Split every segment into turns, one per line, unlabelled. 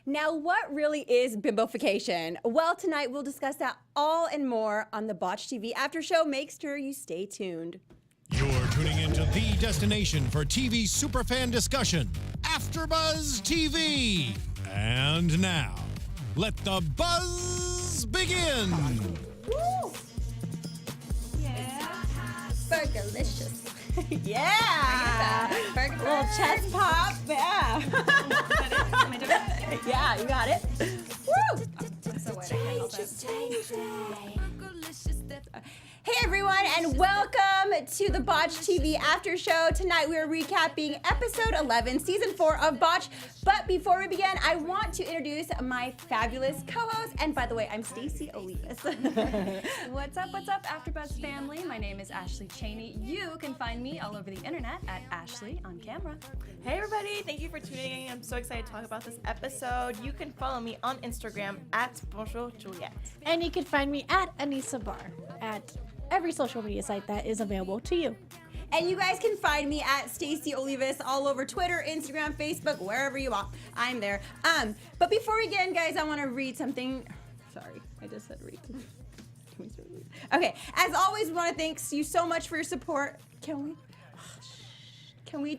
Now, what really is bimbofication? Well, tonight we'll discuss that all and more on the Botched TV after show. Make sure you stay tuned.
You're tuning into the destination for TV superfan discussion, AfterBuzz TV. And now, let the buzz begin.
Woo! Yeah. Fergalicious. Yeah. Little chest pop. Yeah.
Am I doing it?
Yeah, you got it. Woo!
So what? I can't help it.
Hey everyone, and welcome to the Botched TV after show. Tonight we are recapping episode 11, season 4 of Botched. But before we begin, I want to introduce my fabulous co-host. And by the way, I'm Stacey Olivias.
What's up, AfterBuzz family? My name is Ashley Chaney. You can find me all over the internet at Ashley on camera.
Hey everybody, thank you for tuning in. I'm so excited to talk about this episode. You can follow me on Instagram at Bonjour Juliet.
And you can find me at Anissa Barr at every social media site that is available to you.
And you guys can find me at Stacey Olivias all over Twitter, Instagram, Facebook, wherever you are. I'm there. But before we begin, guys, I want to read something. Sorry, I just said read. Can we start reading? Okay, as always, we want to thank you so much for your support. Can we?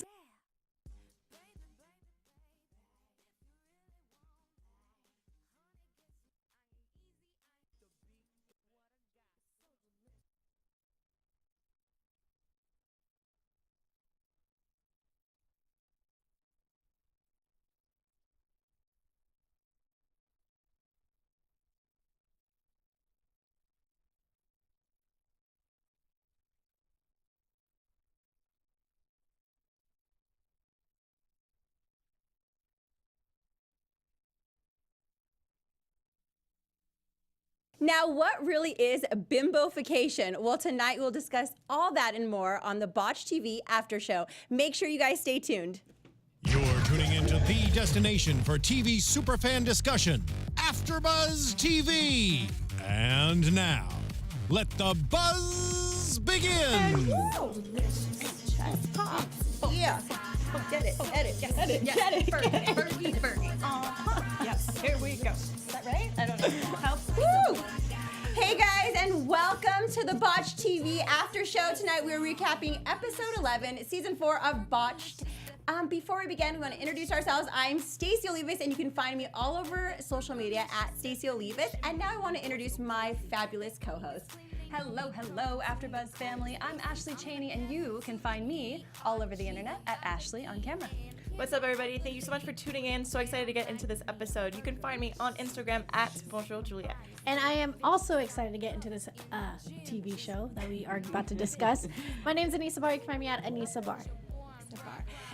Now, what really is bimbofication? Well, tonight we'll discuss all that and more on the Botched TV after show. Make sure you guys stay tuned.
You're tuning into the destination for TV superfan discussion, AfterBuzz TV. And now, let the buzz begin.
Chest pop. Yeah. Get it.
Fergie.
Yes, here we go.
Is that right?
I don't know.
Help.
Woo! Hey guys, and welcome to the Botched TV after show. Tonight we're recapping episode 11, season 4 of Botched. Before we begin, we want to introduce ourselves. I'm Stacey Olivias, and you can find me all over social media at Stacey Olivias. And now I want to introduce my fabulous co-host.
Hello, AfterBuzz family. I'm Ashley Chaney, and you can find me all over the internet at Ashley on camera.
What's up everybody? Thank you so much for tuning in. So excited to get into this episode. You can find me on Instagram at Bonjour Juliet.
And I am also excited to get into this TV show that we are about to discuss. My name is Anissa Barr. You can find me at Anissa Barr.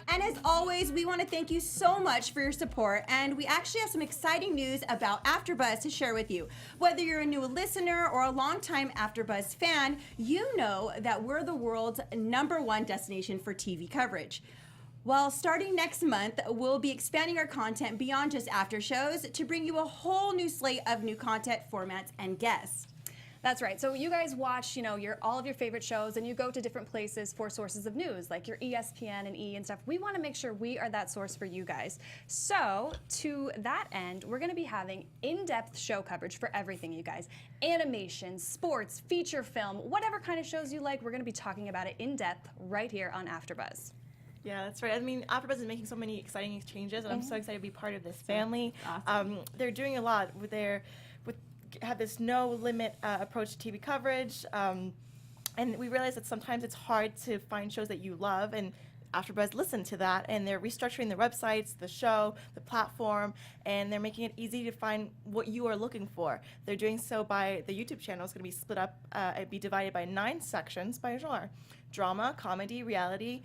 And as always, we want to thank you so much for your support, and we actually have some exciting news about AfterBuzz to share with you. Whether you're a new listener or a longtime AfterBuzz fan, you know that we're the world's #1 destination for TV coverage. Well, starting next month, we'll be expanding our content beyond just after shows to bring you a whole new slate of new content formats and guests.
That's right. So you guys watch, all of your favorite shows, and you go to different places for sources of news, like your ESPN and E and stuff. We want to make sure we are that source for you guys. So to that end, we're going to be having in-depth show coverage for everything, you guys. Animation, sports, feature film, whatever kind of shows you like, we're going to be talking about it in depth right here on AfterBuzz.
Yeah, that's right. I mean, AfterBuzz is making so many exciting changes, and I'm so excited to be part of this family.
Awesome.
They're doing a lot with have this no limit approach to TV coverage, and we realize that sometimes it's hard to find shows that you love, and AfterBuzz listened to that, and they're restructuring their websites, the show, the platform, and they're making it easy to find what you are looking for. They're doing so by the YouTube channel is going to be split up, be divided by 9 sections by genre. Drama, comedy, reality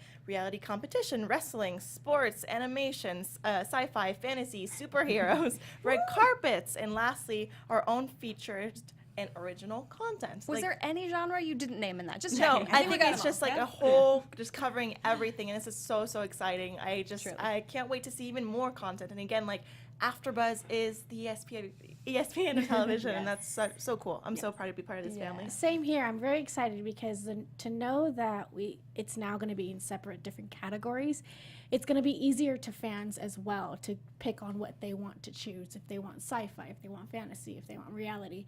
competition, wrestling, sports, animations, sci-fi, fantasy, superheroes, red carpets, and lastly, our own featured and original content.
Was there any genre you didn't name in that? Just
no,
checking.
I think it's just like a whole, just covering everything, and this is so exciting. I can't wait to see even more content. And again, like AfterBuzz is the ESPN of television, and that's so cool. I'm so proud to be part of this family.
Same here. I'm very excited because to know that it's now going to be in separate different categories, it's going to be easier to fans as well to pick on what they want to choose. If they want sci-fi, if they want fantasy, if they want reality.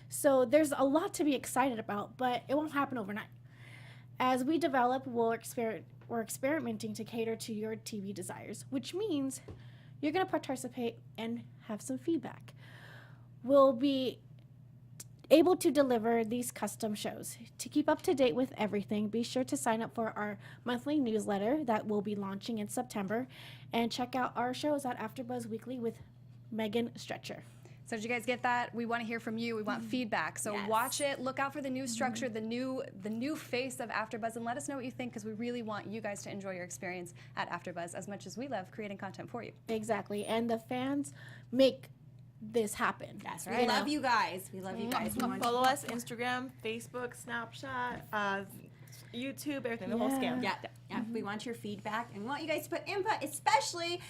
So there's a lot to be excited about, but it won't happen overnight. As we develop, we're experimenting to cater to your TV desires, which means you're going to participate and have some feedback. We'll be able to deliver these custom shows. To keep up to date with everything, be sure to sign up for our monthly newsletter that will be launching in September, and check out our shows at AfterBuzz Weekly with Megan Stretcher.
So did you guys get that? We want to hear from you. We want feedback. So watch it. Look out for the new structure, the new face of AfterBuzz, and let us know what you think, because we really want you guys to enjoy your experience at AfterBuzz as much as we love creating content for you.
Exactly, and the fans make this happen.
That's right. We love you guys. We love you guys. We want
Follow us Instagram, Facebook, Snapchat, YouTube, everything, the whole scam.
Yeah. We want your feedback, and we want you guys to put input, especially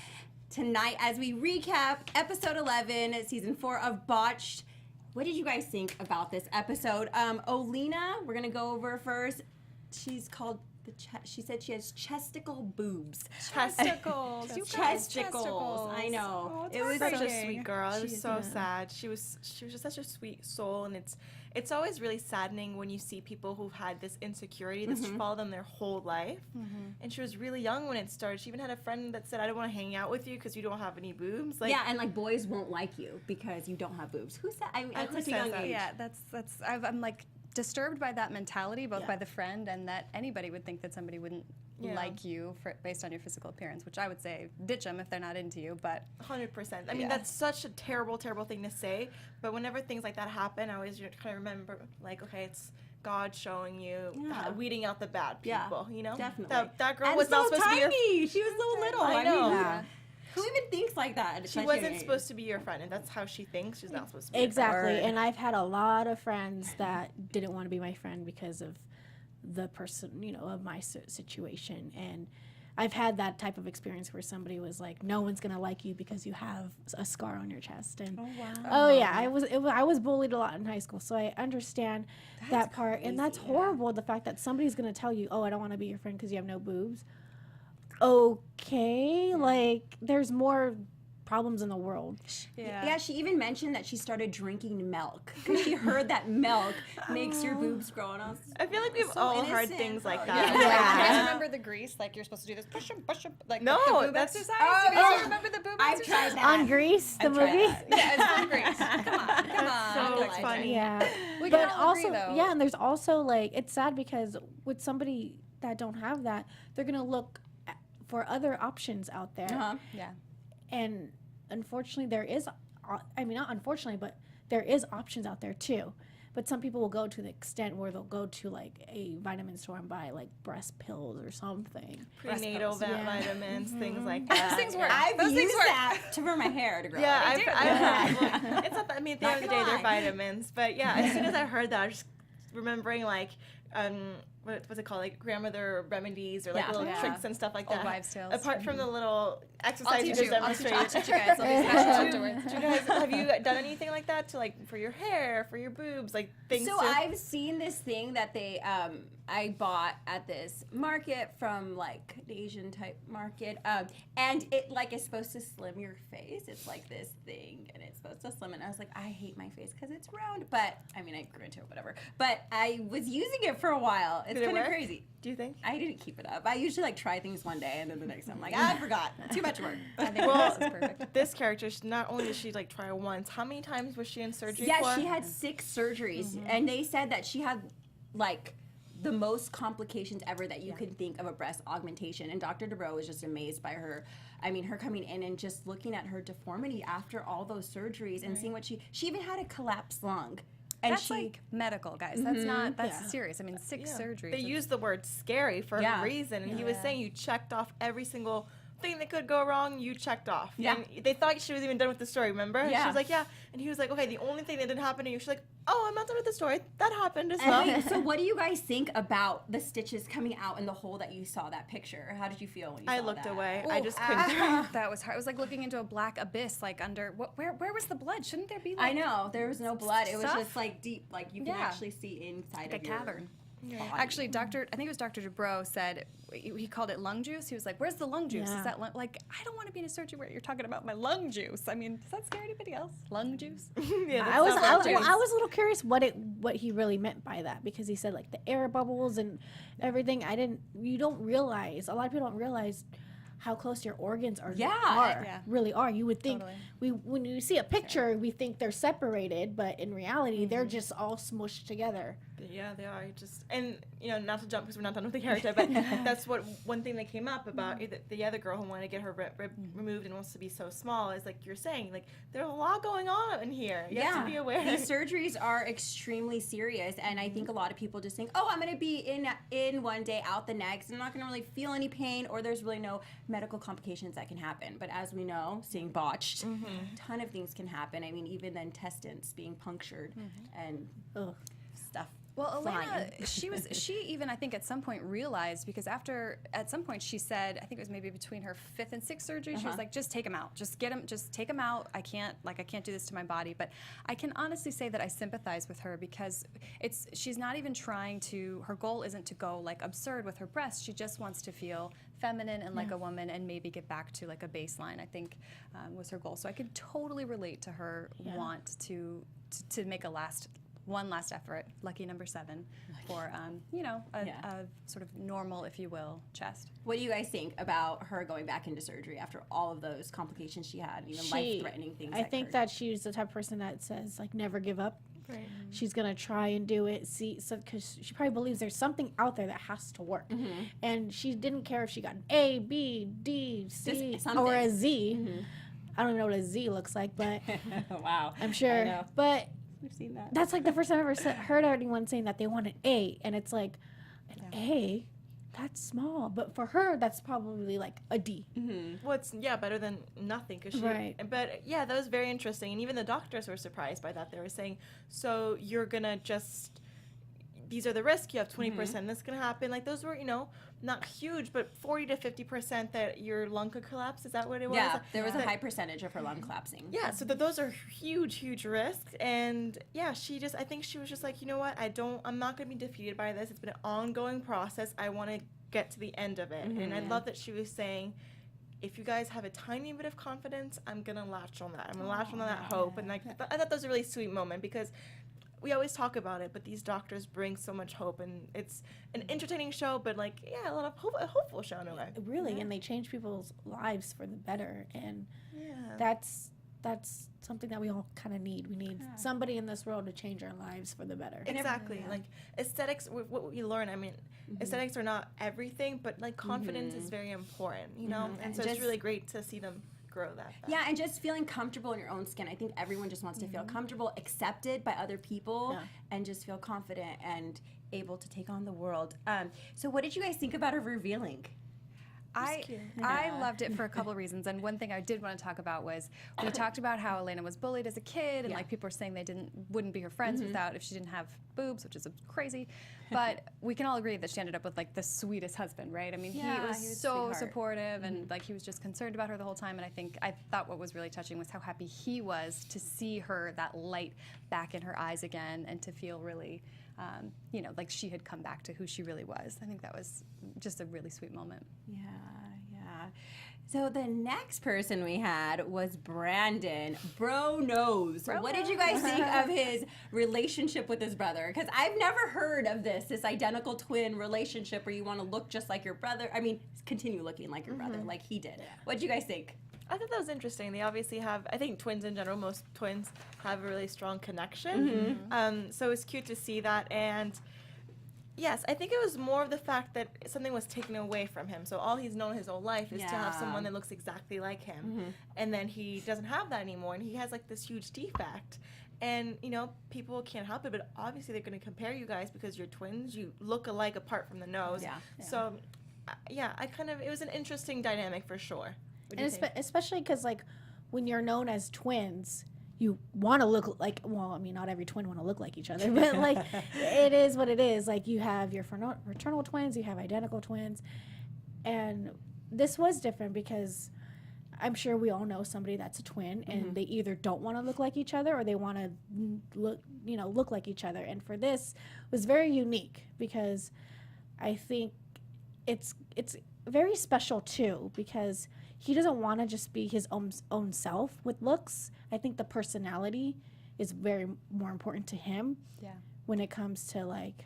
tonight as we recap episode 11, season 4 of Botched. What did you guys think about this episode? Olena, we're gonna go over first. She's called she said she has chesticle boobs.
Testicles. You guys,
Chesticles. I know.
Oh,
It was such a sweet girl. It was so sad. She was just such a sweet soul, and it's always really saddening when you see people who've had this insecurity that's followed them their whole life. And she was really young when it started. She even had a friend that said, "I don't want to hang out with you because you don't have any boobs." Like,
yeah, and like boys won't like you because you don't have boobs. Who said? At such a young age.
Yeah, I'm like disturbed by that mentality, both by the friend and that anybody would think that somebody wouldn't like you based on your physical appearance, which I would say ditch them if they're not into you. But
100%. I mean, that's such a terrible, terrible thing to say. But whenever things like that happen, I always kind of remember, like, okay, it's God showing you, weeding out the bad people. You know,
definitely.
That girl
and
was
so
not supposed
tiny.
to be.
She was so little.
I know.
mean, who even thinks like that?
She wasn't supposed to be your friend, and that's how she thinks. She's not supposed to be.
Exactly, and I've had a lot of friends that didn't want to be my friend because of the person, of my situation. And I've had that type of experience where somebody was like, "No one's gonna like you because you have a scar on your chest." And I was bullied a lot in high school, so I understand that part. And that's horrible. The fact that somebody's gonna tell you, "Oh, I don't want to be your friend because you have no boobs." Okay, like there's more problems in the world.
Yeah, she even mentioned that she started drinking milk because she heard that milk makes your boobs grow. And
I feel like we've all heard things like that.
You guys remember the grease? Like you're supposed to do this push them, like the boob exercise. You guys remember the boob exercise?
I've tried that.
On Grease, the movie.
Yeah, it's on Grease. Come on.
So it's funny.
Yeah,
We
but
can all
also,
agree, though.
yeah, and there's also like it's sad because with somebody that don't have that, they're gonna look for other options out there.
Yeah.
And unfortunately, there is, not unfortunately, but there is options out there too. But some people will go to the extent where they'll go to like a vitamin store and buy like breast pills or something.
Prenatal vitamins, things like that.
Those things work.
I've
Those things
used
work.
that to for my hair to grow.
Yeah, I've well, it's not. I mean, at the end of the day, they're
gonna lie.
vitamins. But yeah, as soon as I heard that, I was just remembering like. What's it called? Like grandmother remedies or like little tricks and stuff like that.
Old wives' tales.
Apart from the little
I'll
exercise you
teach
just
you. I'll teach
demonstrated.
you guys. I'll be special afterwards.
Do you guys have you done anything like that to like for your hair, for your boobs, like things?
So I've seen this thing that they I bought at this market from like an Asian type market, and it like is supposed to slim your face. It's like this thing, and it's supposed to slim. And I was like, I hate my face because it's round, but I mean, I grew into it, whatever. But I was using it for a while. It's kind of crazy.
Do you think?
I didn't keep it up. I usually like try things one day, and then the next time I'm like, I forgot. Too much work.
I think this is perfect.
This character, not only did she like try once, how many times was she in surgery
Yeah,
for?
she had 6 surgeries, and they said that she had like the most complications ever that you could think of a breast augmentation. And Dr. Dubrow was just amazed by her. I mean, her coming in and just looking at her deformity after all those surgeries and seeing what she even had a collapsed lung. And
That's like medical, guys. That's not, that's serious. I mean, 6 surgeries.
They use the word scary for a reason, and he was saying you checked off every single thing that could go wrong, you checked off.
Yeah.
And they thought she was even done with the story, remember?
Yeah.
She was like, yeah. And he was like, okay, the only thing that didn't happen to you. She's like, oh, I'm not done with the story. That happened as well.
And wait, so what do you guys think about the stitches coming out in the hole that you saw that picture? How did you feel when you saw that?
I looked away. I
Ooh,
just couldn't.
That was hard. It was like looking into a black abyss, like under where was the blood? Shouldn't there be like
I know, there was no blood. It was
stuff?
just like deep, like you can
Yeah.
actually see inside
like
of
a
your
cavern?
body.
Actually, I think it was Dr. Dubrow said, he called it lung juice. He was like, where's the lung juice?
Yeah.
Is that like, I don't want to be in a surgery where you're talking about my lung juice. I mean, does that scare anybody else? Lung juice?
Yeah,
I was
not
I,
juice.
I was a little curious what he really meant by that, because he said like the air bubbles and everything. You don't realize, a lot of people don't realize how close your organs are.
Yeah.
Really are. You would think
Totally.
when you see a picture, we think they're separated, but in reality, they're just all smushed together.
Yeah, they are. Just, and not to jump because we're not done with the character, but that's one thing that came up about the other girl who wanted to get her rib removed and wants to be so small is like you're saying, like there's a lot going on in here. You have to be aware.
These surgeries are extremely serious, and I think a lot of people just think, oh, I'm going to be in one day, out the next. I'm not going to really feel any pain, or there's really no medical complications that can happen. But as we know, seeing Botched, a ton of things can happen. I mean, even the intestines being punctured and stuff.
Well,
flying.
Elena, she even I think at some point realized, because at some point she said, I think it was maybe between her 5th and 6th surgery, she was like, just take them out, just take them out. I can't do this to my body. But I can honestly say that I sympathize with her, because she's not even trying to. Her goal isn't to go like absurd with her breasts. She just wants to feel feminine and like a woman, and maybe get back to like a baseline, I think was her goal. So I could totally relate to her want to make one last effort, lucky number 7, for a sort of normal, if you will, chest.
What do you guys think about her going back into surgery after all of those complications she had, even life-threatening things?
I think that she's the type of person that says like never give up.
Right.
She's gonna try and do it. Because she probably believes there's something out there that has to work, and she didn't care if she got an A, B, D, C, or a Z. I don't even know what a Z looks like, but
wow,
I'm sure.
I know.
But
We've seen that.
that's like the first time I've ever heard anyone saying that they want an A, and it's like an A. That's small, but for her, that's probably like a D.
Well, it's better than nothing.
Right.
But yeah, that was very interesting, and even the doctors were surprised by that. They were saying, so you're gonna just, these are the risks. You have 20% that's gonna happen. Like those were, not huge, but 40 to 50% that your lung could collapse. Is that what it was?
Yeah, there was a high percentage of her lung collapsing.
Yeah, so those are huge risks, and yeah, I think she was just like, you know what, I'm not gonna be defeated by this. It's been an ongoing process. I want to get to the end of it, and I love that she was saying, if you guys have a tiny bit of confidence, I'm gonna latch on that. I'm gonna latch on that hope, and like I thought that was a really sweet moment, because we always talk about it, but these doctors bring so much hope, and it's an entertaining show, but like, a lot of a hopeful show in a way.
Really, and they change people's lives for the better, and that's something that we all kind of need. We need somebody in this world to change our lives for the better.
Exactly. Like aesthetics, what we learn, I mean, aesthetics are not everything, but like confidence is very important, and so it's really great to see them grow that.
Yeah, and just feeling comfortable in your own skin. I think everyone just wants to feel comfortable, accepted by other people, and just feel confident and able to take on the world. So what did you guys think about her revealing?
I loved it for a couple of reasons, and one thing I did want to talk about was we talked about how Olena was bullied as a kid, and like people were saying they wouldn't be her friends if she didn't have boobs, which is crazy. But we can all agree that she ended up with like the sweetest husband, right? I mean, he was so supportive, and like he was just concerned about her the whole time. And I thought what was really touching was how happy he was to see her, that light back in her eyes again, and to feel really, like she had come back to who she really was. I think that was just a really sweet moment.
Yeah. So the next person we had was Brandon. Bro knows. What did you guys think of his relationship with his brother? Because I've never heard of this identical twin relationship where you want to look just like your brother. I mean, continue looking like your brother, like he did. What did you guys think?
I thought that was interesting. They obviously have, I think twins in general, most twins have a really strong connection. So it's cute to see that. And yes, I think it was more of the fact that something was taken away from him. So all he's known his whole life is to have someone that looks exactly like him. And then he doesn't have that anymore, and he has like this huge defect. And, people can't help it, but obviously they're going to compare you guys because you're twins. You look alike apart from the nose. So yeah, it was an interesting dynamic for sure. What do you
And
think?
especially because, like, when you're known as twins, you want to look like, well, I mean, not every twin want to look like each other, but, like, it is what it is. Like, you have your fraternal twins, you have identical twins. And this was different because I'm sure we all know somebody that's a twin, and they either don't want to look like each other or they want to look like each other. And for this, it was very unique because I think it's very special too, because he doesn't want to just be his own self with looks. I think the personality is very more important to him.
Yeah.
When it comes to, like,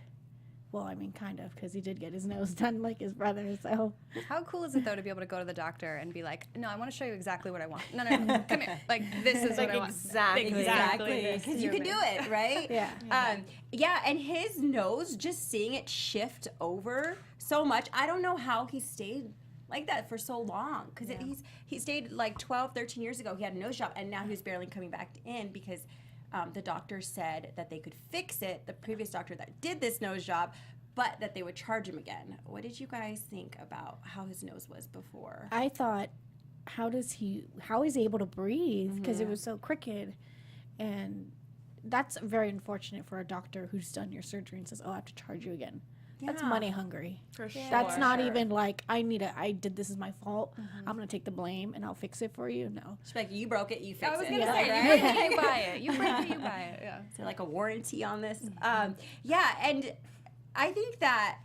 well, I mean, kind of, because he did get his nose done like his brother. So
How cool is it, though, to be able to go to the doctor and be like, no, I want to show you exactly what I want. No, come here. Like, this is
Like,
what I want.
exactly.
Because you can do it, right?
yeah.
Yeah, and his nose, just seeing it shift over so much, I don't know how he stayed like that for so long, because he stayed like 12, 13 years ago. He had a nose job, and now he's barely coming back in because the doctor said that they could fix it, the previous doctor that did this nose job, but that they would charge him again. What did you guys think about how his nose was before?
I thought, how is he able to breathe? Because it was so crooked. And that's very unfortunate for a doctor who's done your surgery and says, oh, I have to charge you again. That's
Yeah.
money hungry.
For sure.
That's not even like, this is my fault. I'm going to take the blame and I'll fix it for you. No.
She's like, you broke it, you fix
I was
it.
going to
Yeah.
say,
right?
you break it, you buy it. You break it, you buy it. Yeah.
Is there like a warranty on this? Yeah, and I think that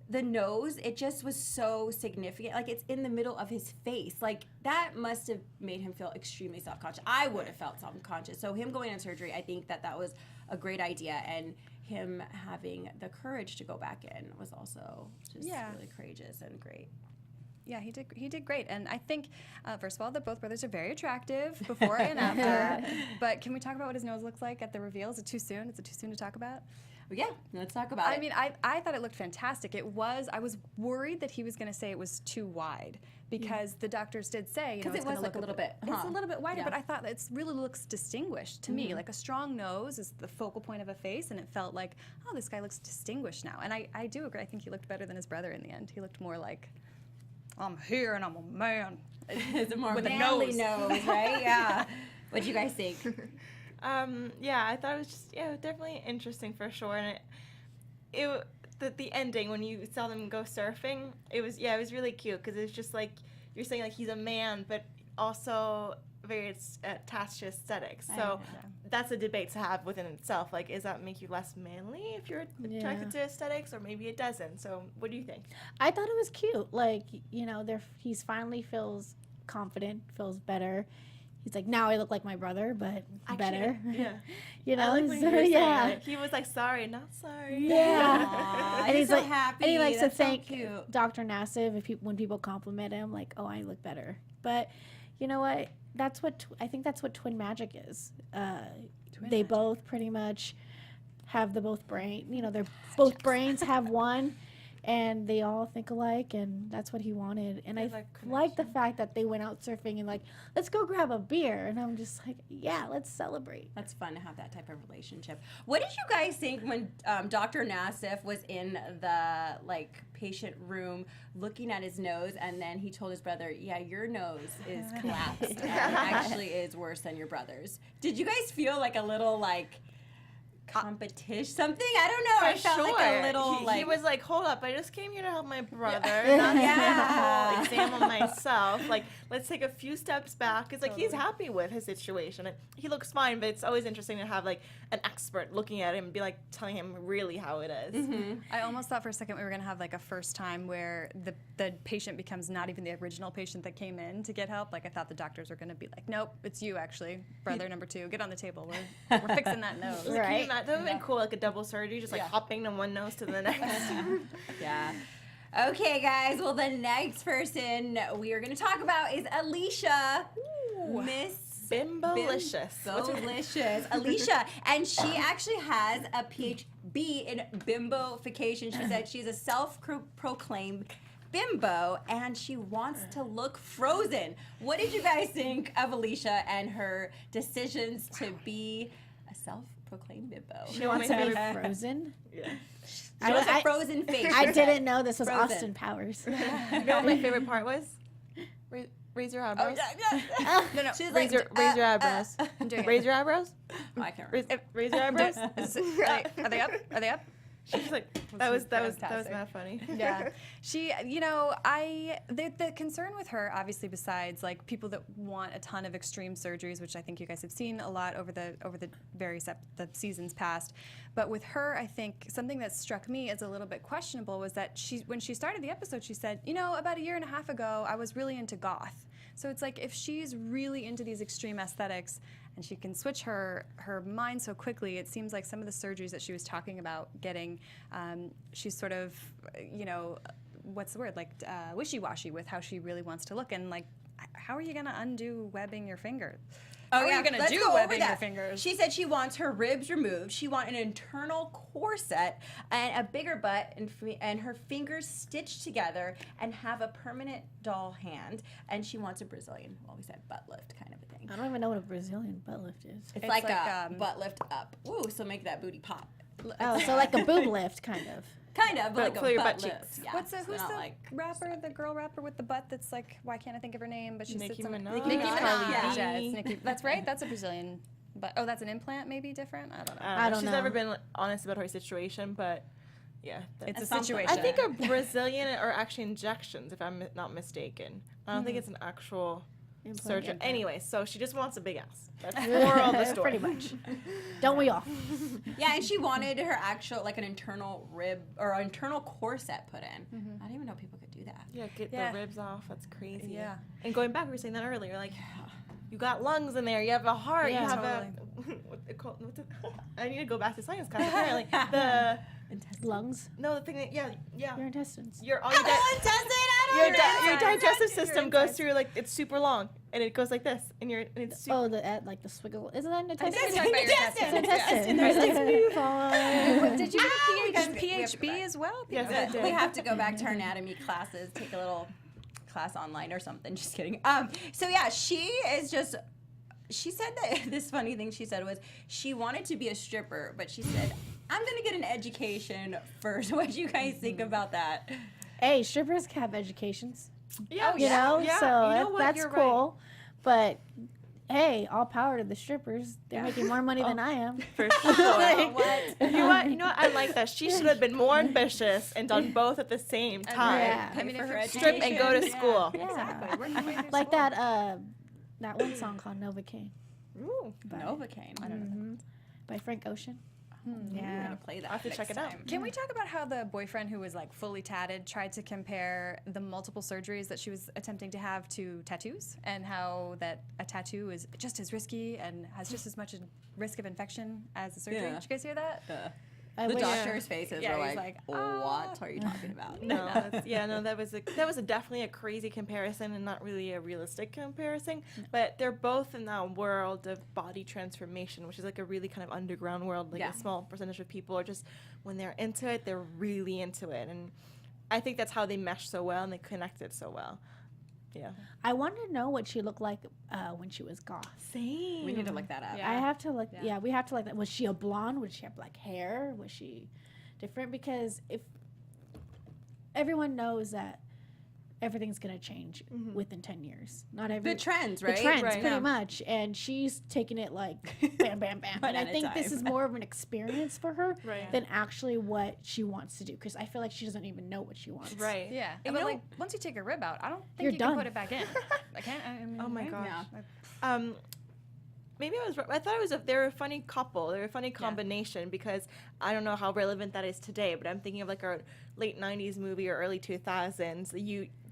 the nose, it just was so significant. Like, it's in the middle of his face. Like, that must have made him feel extremely self-conscious. I would have felt self-conscious. So him going on surgery, I think that was a great idea. And him having the courage to go back in was also just really courageous and great.
Yeah, he did great. And I think, first of all, that both brothers are very attractive before and after. But can we talk about what his nose looks like at the reveal? Is it too soon? Is it too soon to talk about?
But yeah, let's talk about it.
I mean, I thought it looked fantastic. I was worried that he was going to say it was too wide, because the doctors did say, you know,
Because
it's
it was
gonna
like a little bit,
It's a little bit wider,
Yeah.
but I thought it really looks distinguished to me. Like, a strong nose is the focal point of a face, and it felt like, oh, this guy looks distinguished now. And I do agree. I think he looked better than his brother in the end. He looked more like, I'm here and I'm a man.
It's a more
with a
manly
nose.
nose, right? Yeah. What do you guys think?
Yeah, I thought it was just definitely interesting for sure, and the ending when you saw them go surfing, it was really cute, because it's just like you're saying, like, he's a man, but also very attached to aesthetics. So that's a debate to have within itself. Like, does that make you less manly if you're attracted to aesthetics, or maybe it doesn't? So what do you think?
I thought it was cute. Like, you know, he's finally feels confident, feels better. He's like, now I look like my brother, but better.
Yeah.
You know,
I like when
so,
you were saying
yeah.
that. He was like, sorry, not sorry.
Yeah.
Aw,
And he's
so
like,
happy.
and he likes
That's
to
so
thank
cute.
Dr. Nassif when people compliment him, like, oh, I look better. But you know what? I think that's what twin magic is. They both pretty much have both brain. You know, they're both brains have one, and they all think alike, and that's what he wanted. And I like the fact that they went out surfing and like, let's go grab a beer, and I'm just like, yeah, let's celebrate.
That's fun to have that type of relationship. What did you guys think when Dr. Nassif was in the patient room looking at his nose, and then he told his brother, yeah, your nose is collapsed and actually is worse than your brother's? Did you guys feel like a little competition, something? I don't know. I felt like a little
he was like, hold up, I just came here to help my brother,
Yeah.
not
Yeah.
to examine myself. Like, let's take a few steps back. It's like he's happy with his situation. He looks fine, but it's always interesting to have like an expert looking at him and be like telling him really how it is.
Mm-hmm.
I almost thought for a second we were going to have like a first time where the patient becomes not even the original patient that came in to get help. Like, I thought the doctors were going to be like, nope, it's you actually, brother number 2. Get on the table. We're fixing that nose.
Like, can you imagine? That would have been cool, like a double surgery, just like hopping from one nose to the next.
Yeah. Okay, guys. Well, the next person we are going to talk about is Alicia. Miss
Bimbolicious.
Bimbolicious. Alicia. And she actually has a PhD in bimbofication. She said she's a self-proclaimed bimbo, and she wants to look frozen. What did you guys think of Alicia and her decisions to be a self-proclaimed self-proclaimed bimbo.
She wants to be frozen.
Yeah.
She wants a frozen face.
I didn't know this was
Frozen.
Austin Powers.
You know what my favorite part was? Raise your eyebrows.
No.
She's
Raise your eyebrows. Raise your eyebrows.
Oh, I can't remember.
Raise your eyebrows.
Are they up? Are they up?
She's like, that was
fantastic.
not funny.
Yeah, she, the concern with her, obviously, besides like people that want a ton of extreme surgeries, which I think you guys have seen a lot over the various the seasons past, but with her, I think something that struck me as a little bit questionable was that when she started the episode, she said, about a year and a half ago, I was really into goth. So it's like if she's really into these extreme aesthetics and she can switch her mind so quickly, it seems like some of the surgeries that she was talking about getting, she's sort of, what's the word, like wishy-washy with how she really wants to look. And like, how are you going to undo webbing your finger?
Oh,
How are
yeah,
you going to
let's
do
go over
webbing your
that.
fingers?
She said she wants her ribs removed. She wants an internal corset and a bigger butt and her fingers stitched together and have a permanent doll hand. And she wants a Brazilian, well, we said butt lift kind of a thing.
I don't even know what a Brazilian butt lift is.
It's like a butt lift up. Ooh, so make that booty pop.
Oh, so like a boob lift, kind of.
Kind of, but like
for
a
your
butt
butt
lift.
cheeks.
Yeah,
Who's
so
the
not like
rapper, the girl rapper with the butt that's like, why can't I think of her name? But she
Nicki
sits on
Minaj.
Nicki
Minaj.
Minaj.
Yeah.
Yeah, it's Nicki. That's right. That's a Brazilian. But that's an implant, maybe different. I don't know.
I don't
She's
know.
never been honest about her situation, but yeah.
It's a
something.
situation.
I think a Brazilian are actually injections, if I'm not mistaken. I don't think it's an actual surgeon. Anyway, so she just wants a big ass. That's the moral of the story.
Pretty much. Don't we all?
yeah, and she wanted her actual like an internal rib or an internal corset put in. I didn't even know people could do that.
Yeah, get
Yeah.
the ribs off. That's crazy.
Yeah.
And going back, we were saying that earlier. Like, you got lungs in there. You have a heart.
Yeah,
you have a. I need to go back to science class. Apparently, the
Lungs.
no, the thing that your
intestines.
your
Your
digestive system goes through like it's super long and it goes like this and it's super.
Oh, like the swiggle. Isn't that an
I think
intestine?
we're talking about your
Intestine.
intestines.
Fine.
Did you get a
we have to
PHB as well?
Yes, I did.
We have to go back to our anatomy classes, take a little class online or something. Just kidding. So yeah, she said that this funny thing she said was she wanted to be a stripper, but she said, I'm gonna get an education first. What do you guys think about that?
Hey, strippers have educations.
Yeah,
You know,
yeah.
so
You know what?
that's
You're
cool. But hey, all power to the strippers. They're making more money than I am.
For sure. You know what? I like that. She should have been more ambitious and done both at the same time.
Yeah.
I mean,
for
if
her
you're
Strip and go to school.
Yeah.
Exactly. Work your way through
Like
school.
that one song called Novocaine
Ooh.
Novocaine. I don't know.
by Frank Ocean.
I'm gonna play that.
I'll have to check
next
it out.
time.
Can we talk about how the boyfriend who was like fully tatted tried to compare the multiple surgeries that she was attempting to have to tattoos, and how that a tattoo is just as risky and has just as much a risk of infection as a surgery?
Yeah.
Did you guys hear that?
I
The
wish-
doctor's faces
Yeah,
were
he's
like,
like,
what are you talking about?
No, that was definitely a crazy comparison and not really a realistic comparison. But they're both in that world of body transformation, which is like a really kind of underground world. Like
Yeah.
a small percentage of people are just when they're into it, they're really into it, and I think that's how they mesh so well and they connected so well. Yeah.
I want to know what she looked like when she was goth.
Same.
We need to look that up.
Yeah.
I have to look.
Yeah.
Yeah, we have to look that. Was she a blonde? Would she have black hair? Was she different? Because if everyone knows that everything's gonna change within 10 years, not every
The trends,
the
right?
trends
Right.
pretty
Yeah.
much, and she's taking it like bam, bam, bam.
One
And I
at a
think this
time.
is more of an experience for her
Right.
than actually what she wants to do. Because I feel like she doesn't even know what she wants.
Right.
Yeah,
And
but
you know-
like once you take a rib out, I don't think
You're
you
done.
can put it back in. I can't. I mean,
Oh my
right?
gosh.
Yeah.
Maybe I thought they're a funny couple. They're a funny combination because I don't know how relevant that is today, but I'm thinking of like our late 90s movie or early 2000s.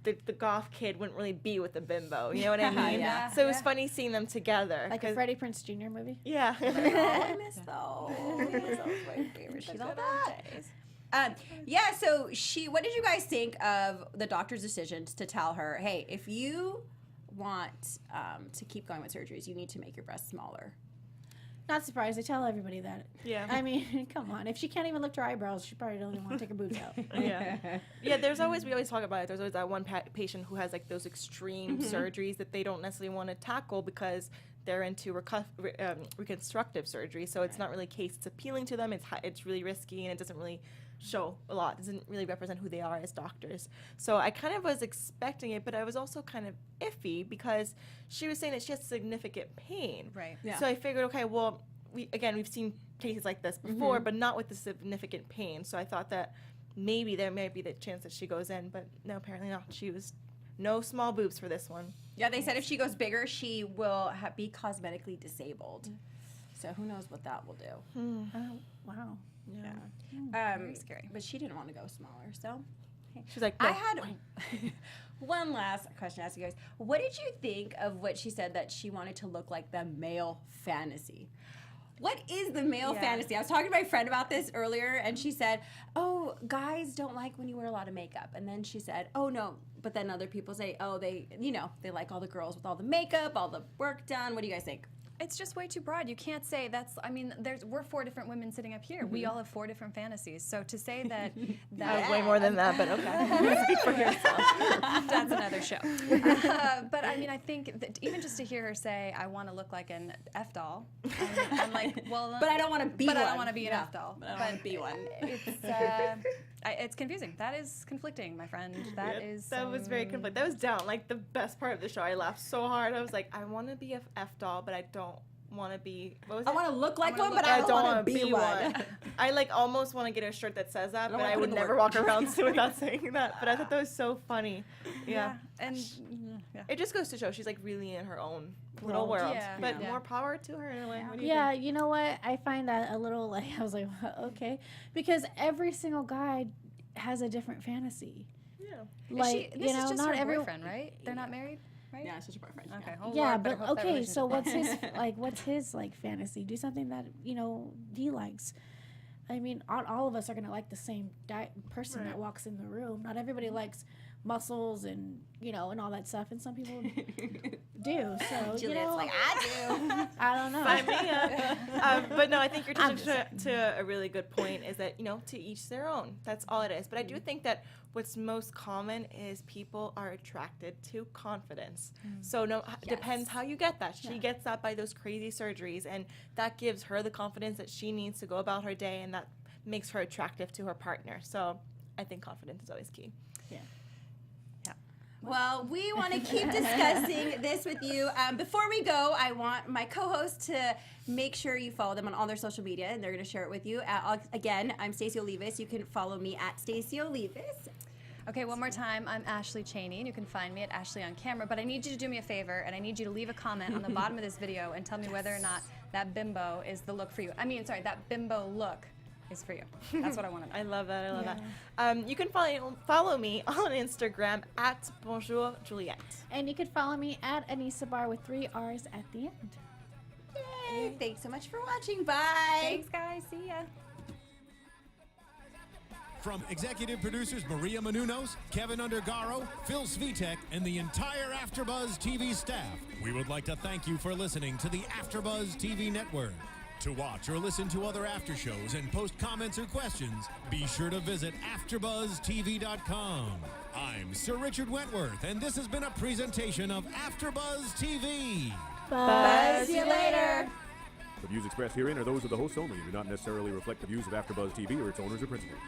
The goth kid wouldn't really be with the bimbo. You know what I mean?
Yeah.
So it was funny seeing them together.
Like a
'cause-
Freddie Prinze Jr. movie.
Yeah.
Oh, I miss those. Those were my favorite. She's all that. Yeah, so what did you guys think of the doctor's decisions to tell her, hey, if you want to keep going with surgeries, you need to make your breasts smaller?
Not surprised. I tell everybody that.
Yeah.
I mean, come on. If she can't even lift her eyebrows, she probably doesn't want to take her boobs out.
Yeah. Yeah, we always talk about it. There's always that one patient who has like those extreme surgeries that they don't necessarily want to tackle because they're into reconstructive surgery, so it's not really case. It's appealing to them. It's really risky, and it doesn't really show a lot. It doesn't really represent who they are as doctors. So I kind of was expecting it, but I was also kind of iffy because she was saying that she has significant pain.
Right.
Yeah.
So I figured, okay, well, we've seen cases like this before, but not with the significant pain. So I thought that maybe there might be the chance that she goes in, but no, apparently not. She was no small boobs for this one.
Yeah, they said if she goes bigger, she will be cosmetically disabled. So who knows what that will do.
Wow.
Yeah.
Very scary.
But she didn't want to go smaller, so.
She's like,
I
no.
had one last question to ask you guys. What did you think of what she said that she wanted to look like the male fantasy? What is the male fantasy? I was talking to my friend about this earlier, and she said, oh, guys don't like when you wear a lot of makeup. And then she said, oh, no. But then other people say, oh, they like all the girls with all the makeup, all the work done. What do you guys think?
It's just way too broad. You can't say that's. I mean, we're 4 different women sitting up here. We all have 4 different fantasies. So to say that
Way more than that, but okay. Speak for yourself.
that's another show. But I mean, I think that even just to hear her say, "I want to look like an F doll," I'm like, well,
But I don't want to be
but
one.
I don't want to be an F doll.
But I don't want to be one.
It's confusing. That is conflicting, my friend.
That was very conflicting. That was down. Like the best part of the show. I laughed so hard. I was like, I want to be a F doll, but I don't want to be. What was it?
I want to look like one, but
I
I don't want
wanna
to be one.
I like almost want to get a shirt that says that, but
wanna
I
put
would
in the
never
work.
walk around without saying that. But I thought that was so funny. Yeah.
And
It just goes to show she's like really in her own little world.
Yeah.
But
Yeah.
more power to her in a way. What do you
Yeah,
think?
you know what? I find that a little like, I was like, okay. Because every single guy has a different fantasy.
Yeah.
Like,
this
you know,
is just
not
her
every.
boyfriend, right? They're not married, right?
Yeah, it's just your boyfriend.
Okay. Oh,
Yeah,
Lord, better
but
hope that
okay, so
relationship-
what's his like fantasy? Do something that, you know, he likes. I mean, all of us are gonna like the same person that walks in the room. Not everybody likes muscles and, you know, and all that stuff, and some people do. So
Juliet's
you know,
like, I do.
I don't know.
Sign me up. But no, I think you're touching to a really good point is that, you know, to each their own. That's all it is. But I do think that what's most common is people are attracted to confidence. So depends how you get that. She gets that by those crazy surgeries, and that gives her the confidence that she needs to go about her day, and that makes her attractive to her partner. So I think confidence is always key.
Well, we want to keep discussing this with you. Before we go, I want my co-host to make sure you follow them on all their social media, and they're going to share it with you. Again, I'm Stacey Olivias. You can follow me at Stacey Olivias.
Okay, one more time. I'm Ashley Chaney, and you can find me at Ashley on Camera. But I need you to do me a favor, and I need you to leave a comment on the bottom of this video and tell me whether or not that bimbo is the look for you. That bimbo look is for you. That's what I want to know.
I love that. I love that. You can follow me on Instagram at Bonjour Juliet.
And you can follow me at Anissa Barr with 3 R's at the end.
Yay! Thanks so much for watching. Bye.
Thanks, guys. See ya.
From executive producers Maria Menounos, Kevin Undergaro, Phil Svitek, and the entire AfterBuzz TV staff, we would like to thank you for listening to the AfterBuzz TV network. To watch or listen to other after shows and post comments or questions, be sure to visit AfterBuzzTV.com. I'm Sir Richard Wentworth, and this has been a presentation of AfterBuzz TV.
Buzz
See you later.
The views expressed herein are those of the hosts only and do not necessarily reflect the views of AfterBuzz TV or its owners or principals.